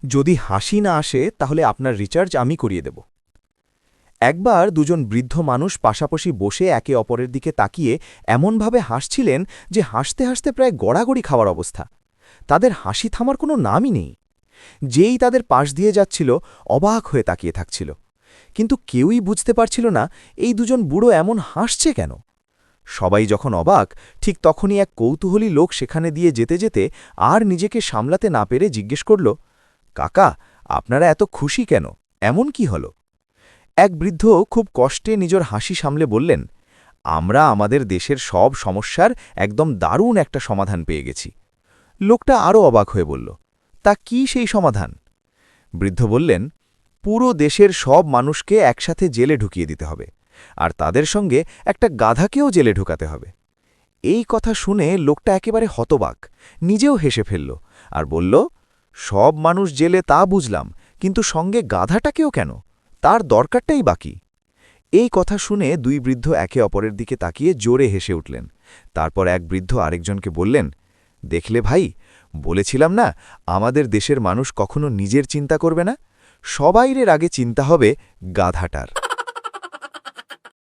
যদি হাসি না আসে তাহলে আপনার রিচার্জ আমি করিয়ে দেব। একবার দুজন বৃদ্ধ মানুষ পাশাপাশি বসে একে অপরের দিকে তাকিয়ে এমনভাবে হাসছিলেন যে হাসতে হাসতে প্রায় গড়াগড়ি খাওয়ার অবস্থা। তাদের হাসি থামার কোনো নামই নেই। যেই তাদের পাশ দিয়ে যাচ্ছিল অবাক হয়ে তাকিয়ে থাকছিল, কিন্তু কেউই বুঝতে পারছিল না এই দুজন বুড়ো এমন হাসছে কেন। সবাই যখন অবাক, ঠিক তখনই এক কৌতূহলী লোক সেখানে দিয়ে যেতে যেতে আর নিজেকে সামলাতে না পেরে জিজ্ঞেস করল, কাকা, আপনারা এত খুশি কেন? এমন কি হল? এক বৃদ্ধ খুব কষ্টে নিজের হাসি সামলে বললেন, আমরা আমাদের দেশের সব সমস্যার একদম দারুণ একটা সমাধান পেয়ে গেছি। লোকটা আরও অবাক হয়ে বলল, তা কি সেই সমাধান? বৃদ্ধ বললেন, পুরো দেশের সব মানুষকে একসাথে জেলে ঢুকিয়ে দিতে হবে, আর তাদের সঙ্গে একটা গাধাকেও জেলে ঢুকাতে হবে। এই কথা শুনে লোকটা একেবারে হতবাক, নিজেও হেসে ফেলল আর বলল, সব মানুষ জেলে তা বুঝলাম, কিন্তু সঙ্গে গাধাটাকেও কেন? তার দরকারটাই বাকি। এই কথা শুনে দুই বৃদ্ধ একে অপরের দিকে তাকিয়ে জোরে হেসে উঠলেন। তারপর এক বৃদ্ধ আরেকজনকে বললেন, দেখলে ভাই, বলেছিলাম না আমাদের দেশের মানুষ কখনো নিজের চিন্তা করবে না, সবাইয়ের আগে চিন্তা হবে গাধাটার।